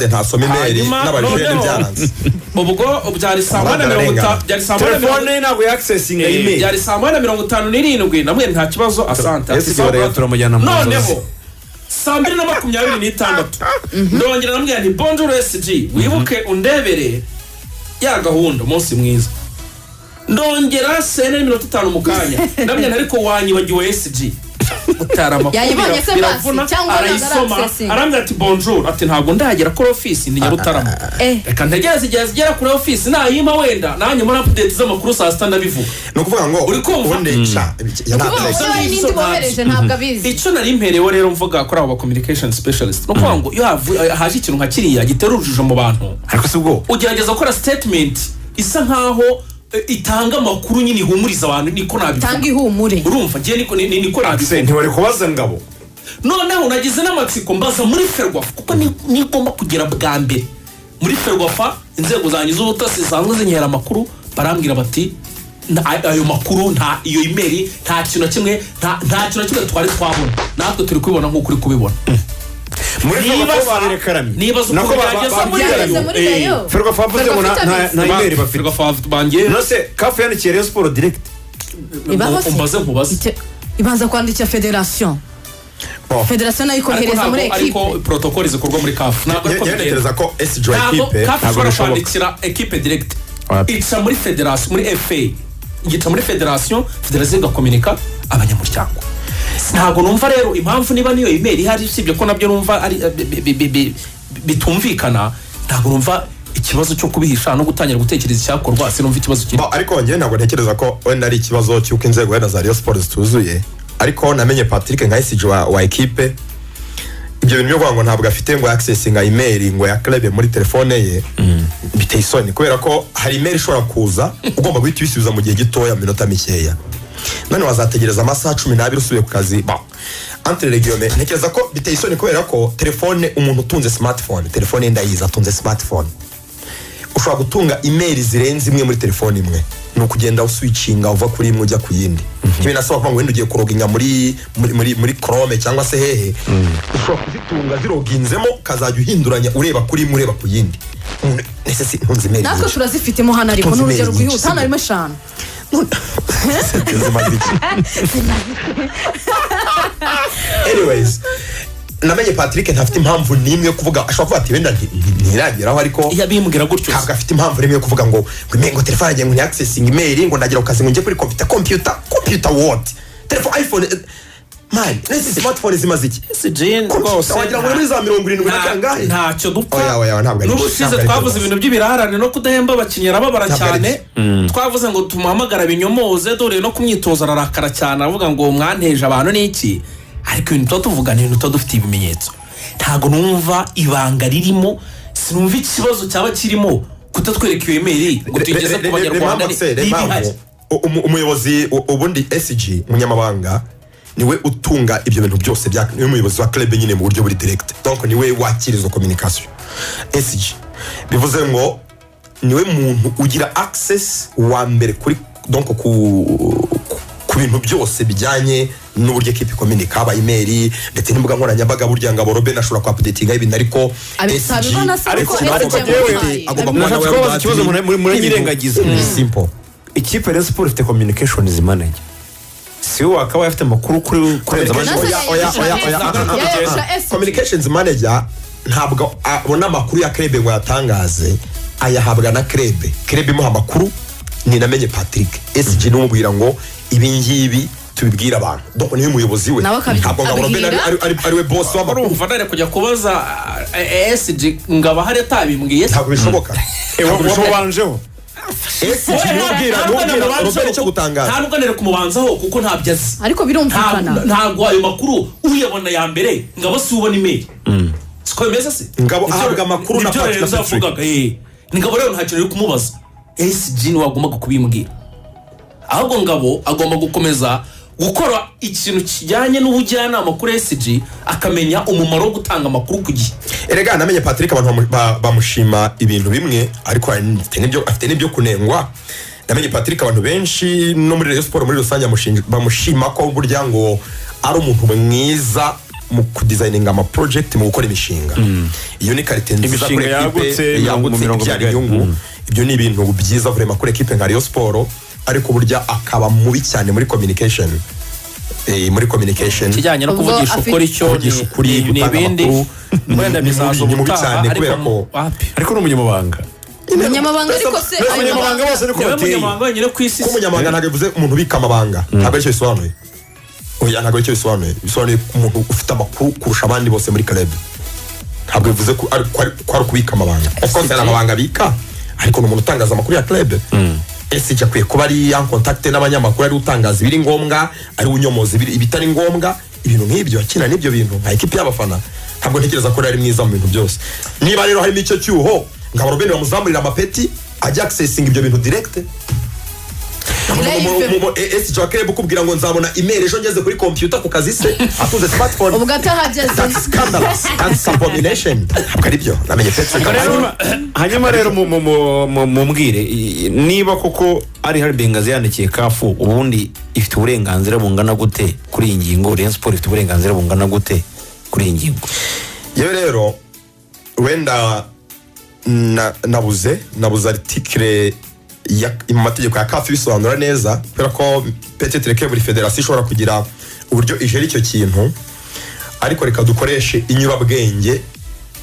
Afande ntasoma email n'abajene byaranze ubwo byari samana 50 byari samana telefone ntabwo accessing email byari samana 57 namwe nta kibazo asante turamujyana mu noneho Sambiri na 26 ndongera namwe nti bonjour SG wibuke undebere ya gahunda umunsi mwiza ndongera sene 5 mu kanya namwe ariko wanyibagiwe SG utarama yayibonye se basi cyangwa arayisoma arambwira ati bonjour ati ntabwo ndagera kuri office ndi Nyarutarama reka ntegereze igihe zigera kuri office nayima wenda nanye muri update z'amakuru saa 6 ndabivuga no kuvuga ngo uri kumva icyo nari mperewe rero mvuga kuri abo communication specialist no kuvuga ngo yo haje ikintu nka kiriya gitera urujijo mu bantu ariko se ubwo ugerageza gukora statement isa nkaho itanga makuru nyine ihumuriza abantu niko nabivuga tanga ihumure urumva giye niko nabivuga ntiwari kubaza ngabo noneho nagize n'amatsiko mbaza muri ferwafa kuko nigomba kugera bwa mbere muri ferwafa inzego zanjye z'ubutasi zisanzwe zinyera amakuru barambwira bati ayo makuru nta iyo email nta kintu na kimwe twari twabona natwe turi kubibona nk'uko uri kubibona niba muri Rayon ferwafa mvuze ngo na email bafite ferwafa bangiye nose kafu yandikiye Rayon Sport direct umbaze ibanza kwandikira federation nayo ikohereza muri equipe ariko protocole zikorwa muri CAF yerekereza ko SG equipe ntabwo kwandikira equipe direct ica muri federation muri FA igica muri federation igakomunika abanyamuryango ntabwo numva rero impamvu niba niyo email ihari sibyo ko nabyo numva ari bitumvikana ntabwo numva ikibazo cyo kubihisha no gutangira gutekereza icyakorwa sinumva ikibazo kiri ariko njye ntabwo ntekereza ko wenda ari ikibazo cy'uko inzego wenda za Rayon Sport zituzuye ariko namenye Patrick nka SG wa equipe ibyo bintu byo ngo ntabwo afite ngo accessing email ngo ya club muri telefone ye biteye isoni kubera ko hari email ishobora kuza ugomba guhita ubisubiza mu gihe gitoya minota mikeya none wazategereza amasaha 12 usubiye ku kazi entre les guillemets ntekereza ko biteye isoni kubera ko telefone umuntu utunze smartphone telefone ndayiza atunze smartphone ushobora gutunga email zirenze imwe muri telefone imwe no kugenda uswitchinga uva kuri imwe ujya ku yindi kibe nasaba ko wenda ugiye kuroginga muri Chrome cyangwa se hehe ushobora kuzitunga ziroginzemo kazajya uhinduranya ureba kuri imwe ureba ku yindi nese si ntunze email natwe turazifitemo hano ariko n'urugero rwihuta hano arimo 5 anyways namenye Patrick ntafite impamvu nimwe yo kuvuga ashobora kuba ati wenda ntirageraho ariko yabimbwira gutyo ntabwo afite impamvu nimwe yo kuvuga ngo ngo telefone yanjye ngo ni accessing email ngo ndagira ukazi ngo njye kuri computer what telefone iPhone man nese smartphone zimaze iki rwose wagira ngo muri za 70 nakangahe ntacyo dupfa oya ntabwo n'ubushize twavuze ibintu by'ibirarane no kudahemba abakinnyi arababara cyane twavuze ngo tumuhamagara binyomoze dore no kumyitoza ararakara cyane avuga ngo mwanteje abantu n'iki ariko ibintu tuvuga ni ibintu dufite ibimenyetso ntago numva ibanga ririmo sinumva ikibazo cyaba kirimo kutatwereka iyo email ngo tugeze ku banyarwanda umuyobozi ubundi SG munyamabanga niwe utunga ibyo bintu byose bya umuyobozi wa club nyine mu buryo buri direct donc niwe wakirizo communication SG bivuze ngo niwe muntu ugira access wa mbere kuri donc ku bintu byose bijyanye n'uburyo equipe communica aba email ndetse n'imbuga nkoranyambaga burya ngabo Robin ashobora ku updatinga ibintu ariko SG ariko agomba kubona ikibazo muri nyirengagiza simple ikipe Rayon Sport ifite communications manager si wo akaba afite makuru kuri communications manager ntabwo abona makuru ya club ngo yatangaze ayahabwa na club imuha makuru ni namenye Patrick SG n'umubwira ngo ibi ngibi tubibwira abantu donc niwe muyobozi we ntabwo ngabo Robin ari we boss wa makuru umva nare kujya kubaza SG ngaba hari atabimbwiye ntabwo bishoboka banjeho Robin cyo gutangaza nta nuganire kumubanzaho kuko ntabyazi ariko birumvikana ntago ayo makuru uyabona ya mbere ngabo si ubona email siko bimeze se ngabo ahabwa amakuru na Patrick ngabo rero nta kintu kumubaza SG ni wagomba kubimbwira ahubwo ngabo agomba gukomeza gukora ikintu kijyanye n'ubujyanama kuri SG akamenya umumaro wo gutanga amakuru ku gihe erega namenye Patrick abantu bamushima ibintu bimwe ariko afite n'ibyo kunengwa namenye Patrick abantu benshi no muri Rayon Sport muri rusange bamushima ko burya ngo ari umuntu mwiza mu kudesigninga ama project mu gukora imishinga iyo ni karite nziza kuri equipe yagutse ibyara inyungu ibyo ni ibintu byiza vraiment kuri equipe nka Rayon Sport ariko burya akaba mubi cyane muri communication kijyanye no kuvugisha ukuri cyo ni ibindi wenda bizazo ubutaha ariko n'umunyamabanga ariko se umunyamabanga bose niko bateye umunyamabanga wenyine ku isi umunyamabanga ntabwo bivuze umuntu ubika amabanga ntabwo aricyo bisobanuye oya ntabwo aricyo bisobanuye umuntu ufite amakuru kurusha abandi bose muri club ntabwo bivuze ko ari kubika amabanga of course ari amabanga abika ariko ni umuntu utangaza amakuru ya club ese cyakwiye kuba ari en contact n'abanyamakuru ari utangaza ibiri ngombwa ari unyomoza ibitari ngombwa ibintu nk'ibyo akina n'ibyo bintu nka equipe y'abafana ntabwo ntekereza ko ari mwiza mu bintu byose niba rero harimo icyo cyuho ngabo Robin bamuzamurira amapeti ajya accessing ibyo bintu direct ese cyakwiye bukubwira ngo nzabona email ejo ngeze kuri computer ku kazi se atuze smartphone ubugatahaje that's abomination kari byo namenye petse hanyuma rero mumbwire niba koko ari hari Bengazi yandikiye kafu ubundi ifite uburenganzira bungana gute kuri iyi ngingo Rayon Sport ifite uburenganzira bungana gute kuri iyi ngingo yewe rero wenda nabuze article mu mategeko ya kafu bisobanura neza kubera ko peut-être que buri federation ishobora kugira uburyo ijera icyo kintu ariko reka dukoreshe inyurabwenge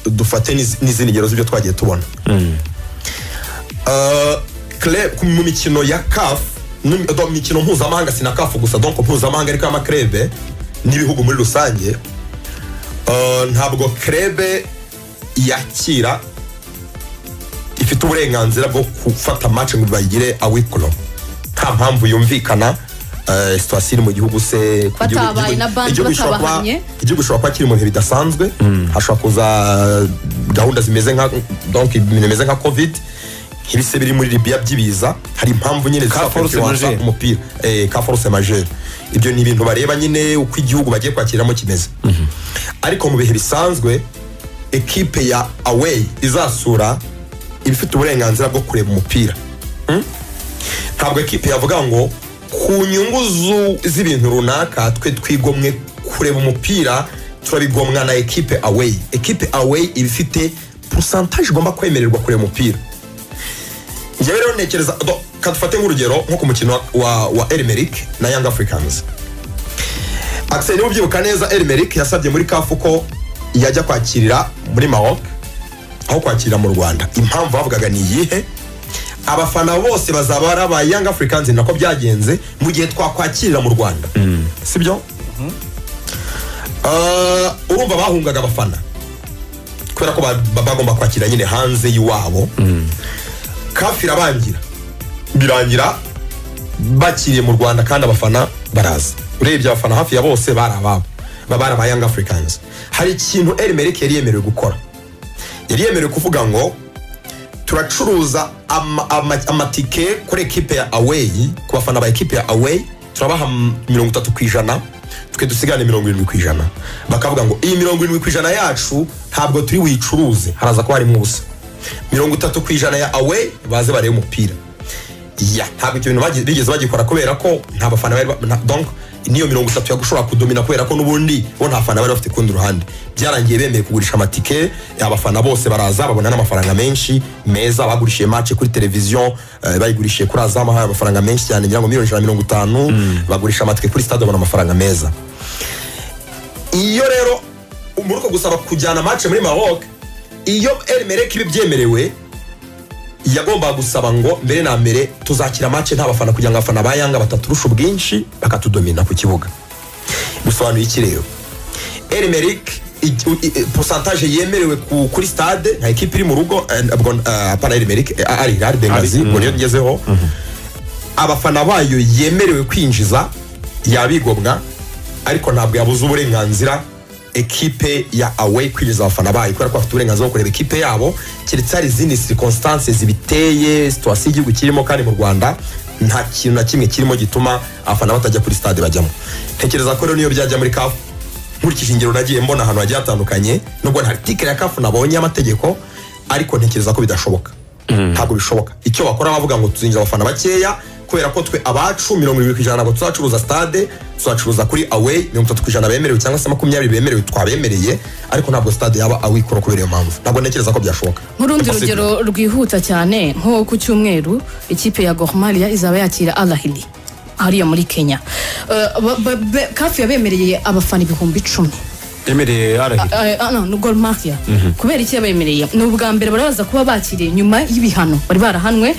dufate n'izindi ngero z'ibyo twagiye tubona mu mikino ya kafu mu mikino mpuzamahanga sina kafu gusa donc mpuzamahanga ariko y'amakrebe n'ibihugu muri rusange ntabwo krebe yakira ifite uburenganzira bwo gufata match ngo bayigire awikolo nta mpamvu yumvikana situation mu gihugu se igihugu gishobora kuba kiri mu bihe bidasanzwe hashobora kuza gahunda zimeze nka donc ibintu bimeze nka covid nk'ibise biri muri Libya byibiza hari impamvu nyine zifasha umupira ka force majeure ibyo ni ibintu bareba nyine uko igihugu bagiye kwakiramo kimeze ariko mu bihe bisanzwe equipe ya away izasura ibifite uburenganzira bwo kureba umupira ntabwo equipe yavuga ngo ku nyungu z'ibintu runaka twe twigomwe kureba umupira turabigomwa na equipe away ibifite pourcentage igomba kwemererwa kureba umupira njyewe rero ntekereza kadufate nk'urugero nko ku mukino wa Elmerick na Young Africans Axel niba ubyibuka neza Elmerick yasabye muri kafu ko yajya kwakirira muri Maroc aho kwakira mu Rwanda impamvu bavugaga ni iyihe abafana bose bazaba ari aba Young Africans nako byagenze mu gihe twakwakirira mu Rwanda sibyo urumva bahungaga abafana kubera ko bagomba kwakira nyine hanze y'iwabo kafira birangira bakiriye mu Rwanda kandi abafana baraza urebye abafana hafi ya bose barababa babara ba Young Africans hari ikintu Elmerick yari yemerewe gukora yari yemerewe kuvuga ngo turacuruza amatike kuri equipe ya away ku bafana ba equipe ya away turabaha 30% twe dusigane 70% bakavuga ngo iyi 70% yacu ntabwo turi wicuruze haraza ko harimo ubusa 30% ya away baze bareba umupira ntabwo icyo bintu bigeze bagikora kubera ko nta bafana bari donc niyo 30 yagushobora kudomina kubera ko nubundi bo nta fana bari bafite kundi ruhande byarangiye bemeye kugurisha amatike y'abafana bose baraza babona n'amafaranga menshi meza bagurishiye match kuri television bayigurishiye kuri azama haye amafaranga menshi cyane ngira ngo 150 bagurisha amatike kuri stade babona amafaranga meza iyo rero umuruko gusaba kujyana match muri Maroc iyo Elmerick bibyemerewe yagomba gusaba ngo mbere na mbere tuzakira match nta bafana kugira ngo abafana ba Yanga bataturusha ubwinshi bakatudomina ku kibuga bisobanuye iki rero Elmerick pourcentage yemerewe kuri stade nka equipe iri mu rugo apana Elmerick ari Bengazi ngo niyo ngezeho abafana bayo yemerewe kwinjiza yabigomwa ariko ntabwo yabuze uburenganzira equipe ya away kwinjiza abafana bayo kubera ko bafite uburenganzira bwo kureba equipe yabo keretse hari izindi circonstances zibiteye situation y'igihugu kirimo kandi mu Rwanda nta kintu na kimwe kirimo gituma abafana batajya kuri stade bajyamo ntekereza ko rero niyo byajya muri kafu nkurikije ingero nagiye mbona ahantu hagiye hatandukanye nubwo nta article ya kafu nabonye amategeko ariko ntekereza ko bidashoboka ntabwo bishoboka icyo bakora bavuga ngo tuzinjiza abafana bakeya kubera ko twe abacu 20% nabo tuzacuruza stade tuzacuruza kuri away 30% bemerewe cyangwa se 20 bemerewe twabemereye ariko ntabwo stade yaba awikoro kubera iyo mpamvu ntabwo ntekereza ko byashoboka. Nk'urundi rugero rwihuta cyane nko ku cyumweru ikipe ya Gor Mahia izaba yakira Al Ahly hariya muri Kenya. Kafi yabemereye abafana 10,000 emereye no Gor Mahia kubera iki yabemereye ni ubwa mbere barabaza kuba bakiriye nyuma y'ibihano bari barahanwe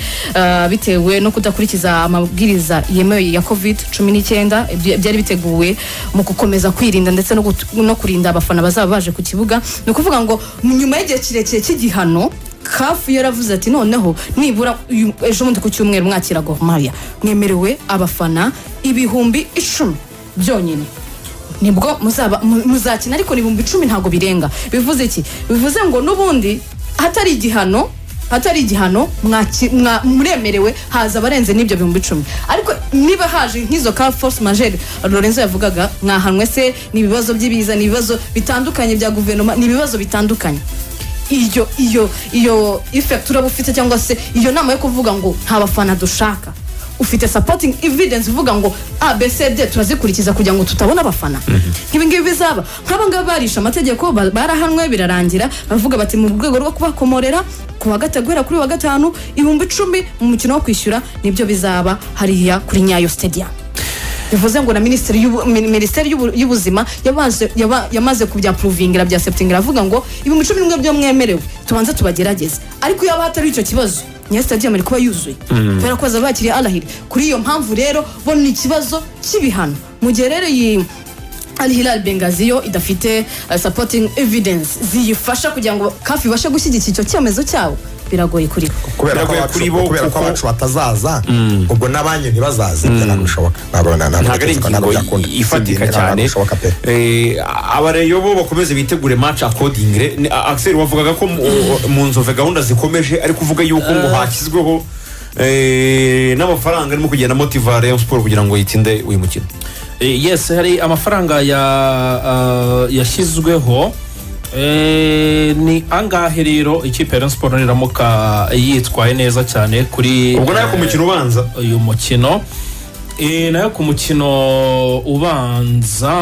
bitewe no kudakurikiza amabwiriza yemewe ya COVID-19 byari biteguwe mu gukomeza kwirinda ndetse no kurinda abafana bazaba baje ku kibuga. Ni ukuvuga ngo nyuma y'igihe kirekire cy'igihano Kafu yaravuze ati noneho nibura ejo mundi ku cyumweru mwakira Gor Mahia mwemerewe abafana 10,000 byonyine nibwo muzakina ariko 10,000 ntago birenga. Bivuze iki? Bivuze ngo nubundi hatari igihano muremerewe haza barenze n'ibyo 10,000 ariko niba haje nk'izo ka force majeure Lorenzo yavugaga mwahanwe se ni ibibazo by'ibiza ni ibibazo bitandukanye bya guverinoma ni ibibazo bitandukanye iyo effect urabufite cyangwa se iyo nama yo kuvuga ngo nta bafana dushaka ufite supporting evidence uvuga ngo ABCD turazikurikiza kugira ngo tutabona abafana nk'ibingibi bizaba nk'abangaba barisha amategeko barahanwe birarangira bavuga bati mu rwego rwo kubakomorera ku wa gatatu kuri wa gatanu 10,000 mu mukino wo kwishyura nibyo bizaba hariya kuri Nyayo Stadium. Bivuze ngo na ministeri y'ubuzima yamaze kubya provingira bya septingira avuga ngo 10,000 byo mwemerewe tubanze tubagerageze ariko yaba hatari icyo kibazo Nyayo Stadium ari kuba yuzuye kubera ko bazabakiriye Al Ahly. Kuri iyo mpamvu rero bo ni ikibazo cy'ibihano mu gihe rero iyi Al Hilal Benghazi yo idafite supporting evidence ziyifasha kugira ngo Kafi bashe gushyigikira icyo cyemezo cyabo biragoye kuri kubera ko abacu batazaza ubwo n'abanye ntibazaze byanabishoboka ntabwo ari ingingo ifatika cyane. Abareyo bo bakomeze bitegure match accordingly. Axel wavugaga ko mu nzove gahunda zikomeje ari kuvuga yuko ngo hashyizweho n'amafaranga arimo kugenda motiva Rayon Sport kugira ngo yitsinde uyu mukino. Yes, hari amafaranga yashyizweho ni angahe rero ikipe ya Rayon Sport niramuka yitwaye neza cyane kuri ubwo nayo ku mukino ubanza uyu mukino nayo ku mukino ubanza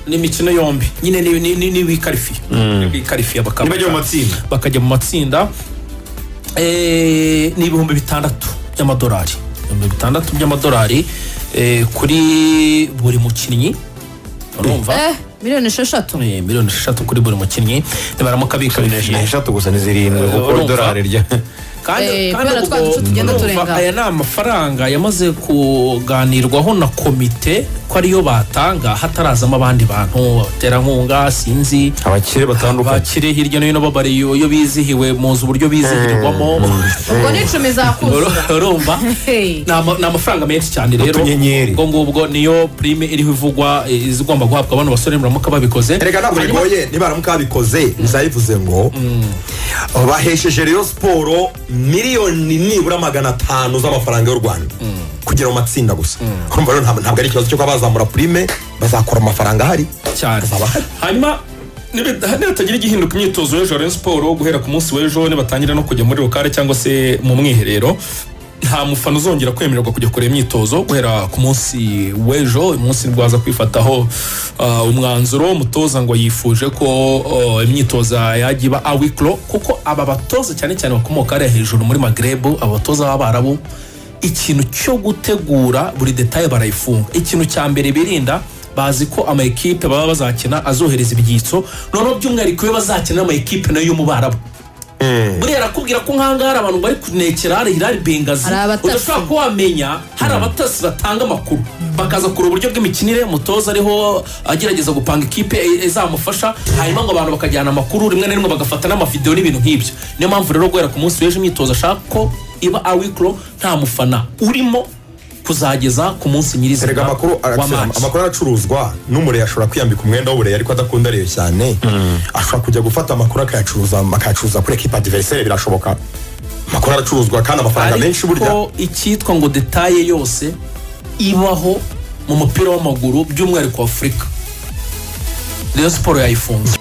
ni imikino yombi nyine ni bikarifiya bakajya mu matsinda ni 6,000 by'amadolari 6,000 by'amadolari kuri buri mukinnyi urumva 6,000 miliyoni 6 kuri buri mukinnyi nibaramuka bikarifiye 6 gusa ni 7 kuko dolari rya kandi aya ni amafaranga yamaze kuganirwaho na komite ko ariyo batanga hatarazamo abandi bantu baterankunga sinzi abakire batandukanye abakire hirya no hino babariyo iyo bizihiwe muzi uburyo bizihirwamo ubwo ni 10 zakuzura urumva ni amafaranga menshi cyane rero ngubwo niyo prime iriho ivugwa izigomba guhabwa abantu basore muramuka babikoze rega ntabwo bigoye nibaramuka babikoze bizayivuze ngo bahesheje Rayon Sport miliyoni nibura 500 z'amafaranga y'u Rwanda kugira mu matsinda gusa. Kumva rero ntabwo ari ikibazo cyo bazamura prime bazakora amafaranga hari cyane. Hanyuma nibatagira igihinduka imyitozo y'ejo Rayon Sport guhera ku munsi w'ejo nibatangira no kujya muri lokale cyangwa se mu mwiherero nta mufana uzongera kwemererwa kujya kureba imyitozo guhera ku munsi w'ejo. Umunsi rwaza kwifataho umwanzuro mutoza ngo yifuje ko imyitozo yagiba awiklo kuko aba batoza cyane cyane bakomoka ari hejuru muri Maghreb abatoza b'Abarabu ikintu cyo gutegura buri detail barayifunga. Ikintu cya mbere birinda bazi ko ama equipe baba bazakina azohereza ibyitso noneho by'umwihariko iyo bazakina ama equipe nayo mu Barabu buriya arakubwira ko nkangara abantu bari kunekera hari Hilal Benghazi udashobora ko wamenya hari abatasi batanga amakuru bakaza kuri uburyo bw'imikinire mutoza ariho agerageza gupanga equipe izamufasha hanyuma ngo abantu bakajyana amakuru rimwe na rimwe bagafata n'amavideo n'ibintu nk'ibyo. Niyo mpamvu rero guhera ku munsi w'ejo imyitozo ashaka ko iba awiklo nta mufana urimo kuzageza ku munsi nyirizina amakuru aracuruzwa n'umure yashobora kwiyambika umwenda w'ubure ariko adakunda Rayon cyane ashobora kujya gufata amakuru akayacuruza kuri equipe adversaire birashoboka. Amakuru aracuruzwa kandi amafaranga menshi burya ko icyitwa ngo detail yose ibaho mu mupira w'amaguru by'umwihariko Afurika Rayon Sport yayifunze